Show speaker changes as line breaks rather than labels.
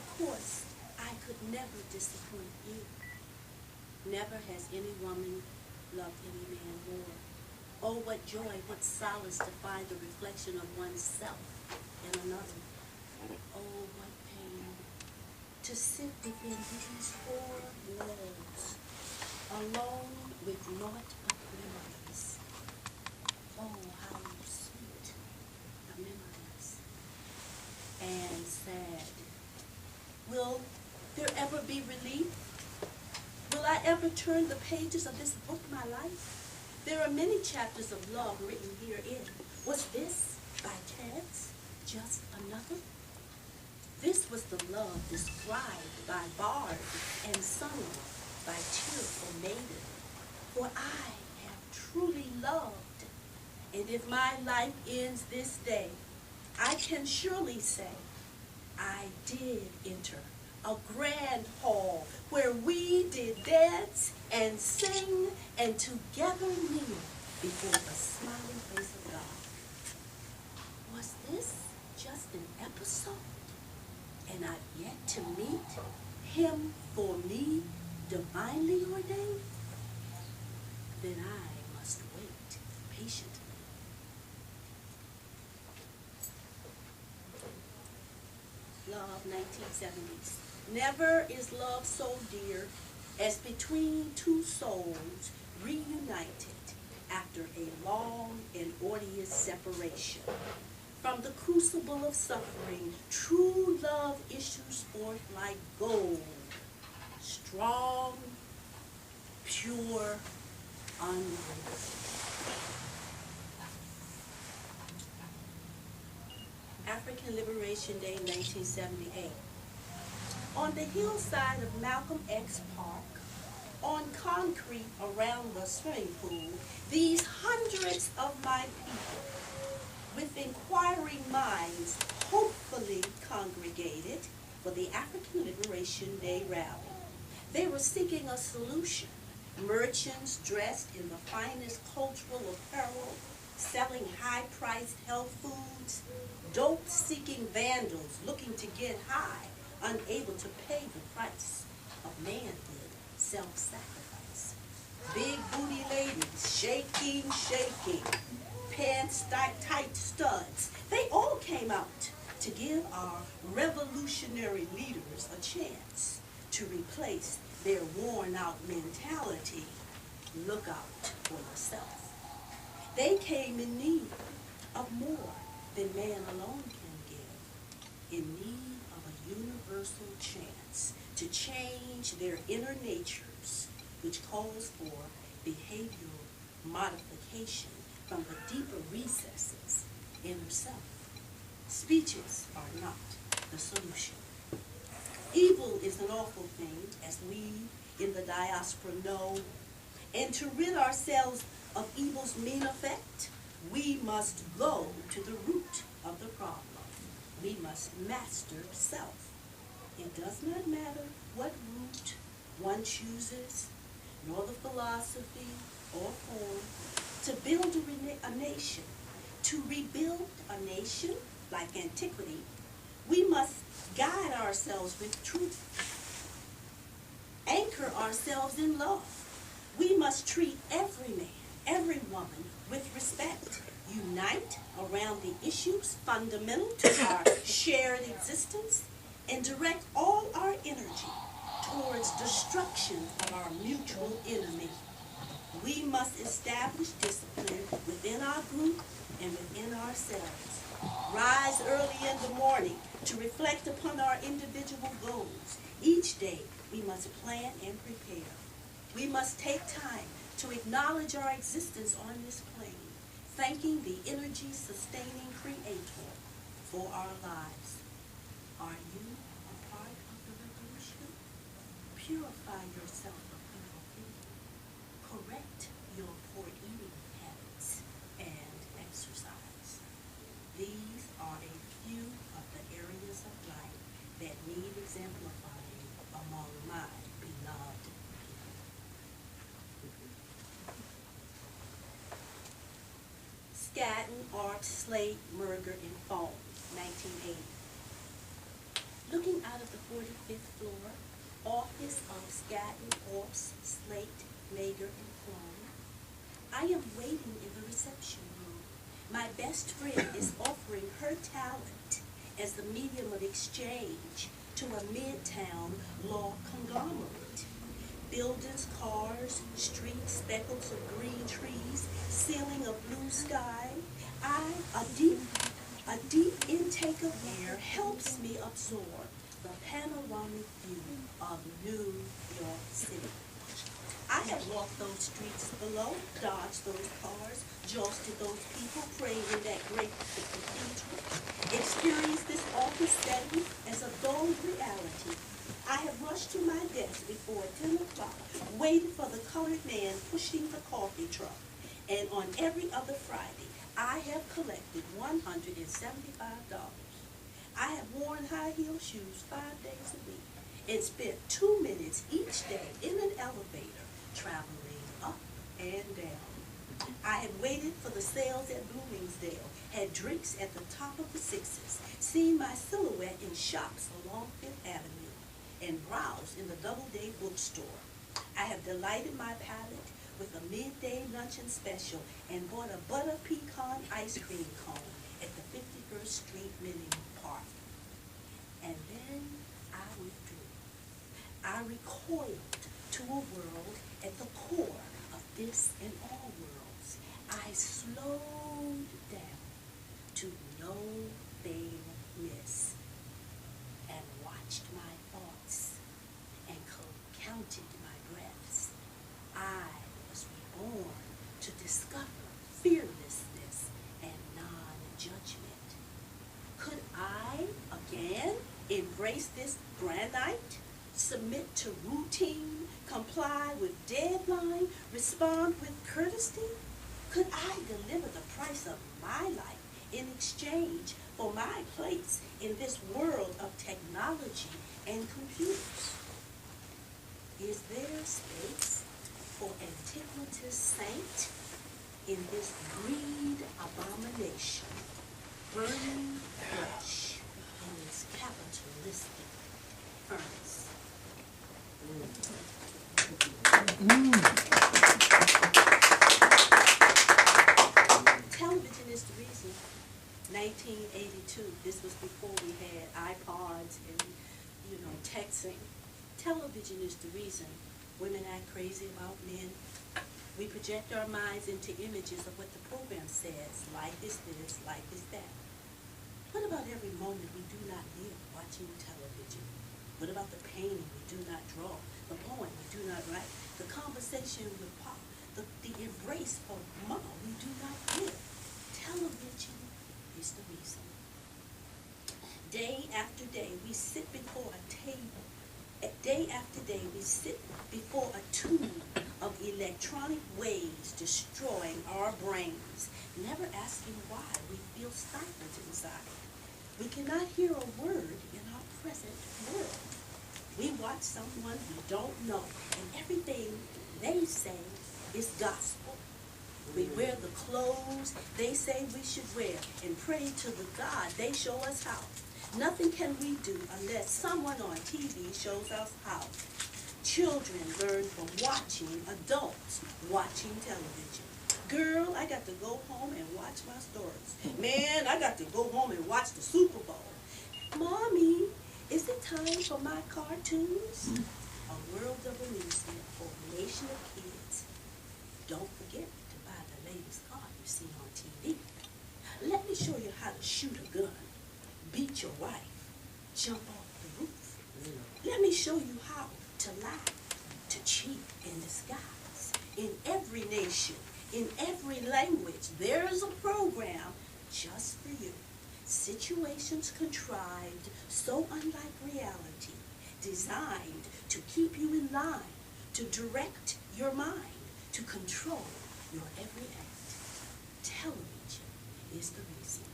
of course, I could never disappoint you. Never has any woman loved any man more. Oh, what joy, what solace to find the reflection of oneself in another. Oh, what pain to sit within these four walls, alone with naught but memories. Oh, how sweet the memories, and sad. Will there ever be relief? Will I ever turn the pages of this book, my life? There are many chapters of love written herein. Was this, by chance, just another? This was the love described by bard and sung by tearful maiden. For I have truly loved, and if my life ends this day, I can surely say I did enter a grand hall where we did dance and sing and together kneel before the smiling face of God. Was this just an episode? And I've yet to meet him for me divinely ordained? Then I must wait patiently. Love, 1970s. Never is love so dear as between two souls reunited after a long and odious separation. From the crucible of suffering, true love issues forth like gold, strong, pure, unbreakable. African Liberation Day, 1978. On the hillside of Malcolm X Park, on concrete around the swimming pool, these hundreds of my people, with inquiring minds, hopefully congregated for the African Liberation Day rally. They were seeking a solution. Merchants dressed in the finest cultural apparel, selling high-priced health foods, dope-seeking vandals looking to get high, unable to pay the price of manhood, self-sacrifice. Big booty ladies, shaking, pants tight studs. They all came out to give our revolutionary leaders a chance to replace their worn-out mentality. Look out for yourself. They came in need of more than man alone can give, in need of a universal chance to change their inner natures, which calls for behavioral modification from the deeper recesses, inner self. Speeches are not the solution. Evil is an awful thing, as we in the diaspora know, and to rid ourselves of evil's mean effect, we must go to the root of the problem. We must master self. It does not matter what route one chooses, nor the philosophy or form, to build a nation. To rebuild a nation, like antiquity, we must guide ourselves with truth, anchor ourselves in love. We must treat every man, every woman with respect, unite around the issues fundamental to our shared existence, and direct all our energy towards destruction of our mutual enemy. We must establish discipline within our group and within ourselves. Rise early in the morning to reflect upon our individual goals. Each day we must plan and prepare. We must take time to acknowledge our existence on this plane, thanking the energy-sustaining Creator for our lives. Are you a part of the revolution? Purify yourself of evil thinking. Correct your poor eating habits and exercise. These are a few of the areas of life that need exemplifying among my beloved people. Scadden, Art, Slate, Merger, and Foam, 1980. Looking out of the 45th floor, office of Scadden, Orps, Slate, Mager, and Plum. I am waiting in the reception room. My best friend is offering her talent as the medium of exchange to a midtown law conglomerate. Buildings, cars, streets, speckles of green trees, ceiling of blue sky. A deep intake of air helps me absorb the panoramic view of New York City. I have walked those streets below, dodged those cars, jostled those people praying in that great cathedral, experienced this office setting as a dull reality. I have rushed to my desk before 10 o'clock, waiting for the colored man pushing the coffee truck. And on every other Friday, I have collected $175. I have worn high-heel shoes 5 days a week and spent 2 minutes each day in an elevator, traveling up and down. I have waited for the sales at Bloomingdale, had drinks at the top of the Sixes, seen my silhouette in shops along Fifth Avenue, and browsed in the Doubleday bookstore. I have delighted my palate with a midday luncheon special and bought a butter pecan ice cream cone at the 51st Street Mini Park. And then I withdrew. I recoiled to a world at the core of this and all worlds. I slowed down to no fairness and watched my thoughts and counted my breaths. I was reborn to discover fearlessness and non-judgment. Could I again embrace this granite, submit to routine, comply with deadline, respond with courtesy? Could I deliver the price of my life in exchange for my place in this world of technology and computers? Is there space for antiquitous saint in this greed abomination, burning flesh in its capitalistic furnace? Television is the reason. 1982, this was before we had iPods and, texting. Television is the reason women act crazy about men. We project our minds into images of what the program says. Life is this, life is that. What about every moment we do not live watching television? What about the painting we do not draw, the poem we do not write, the conversation with Pop, the embrace of Mama we do not give? Television is the reason. Day after day we sit before a table. Day after day we sit before a tube of electronic waves destroying our brains, never asking why we feel stifled inside. We cannot hear a word in our present world. We watch someone we don't know, and everything they say is gospel. We wear the clothes they say we should wear and pray to the God they show us how. Nothing can we do unless someone on TV shows us how. Children learn from watching adults watching television. Girl, I got to go home and watch my stories. Man, I got to go home and watch the Super Bowl. Mommy, is it time for my cartoons? A world of amusement for a nation of kids. Don't forget to buy the latest car you see on TV. Let me show you how to shoot a gun, beat your wife, jump off the roof. Let me show you how to lie, to cheat in disguise. In every nation, in every language, there is a program just for you. Situations contrived so unlike reality, designed to keep you in line, to direct your mind, to control your every act. Television is the reason.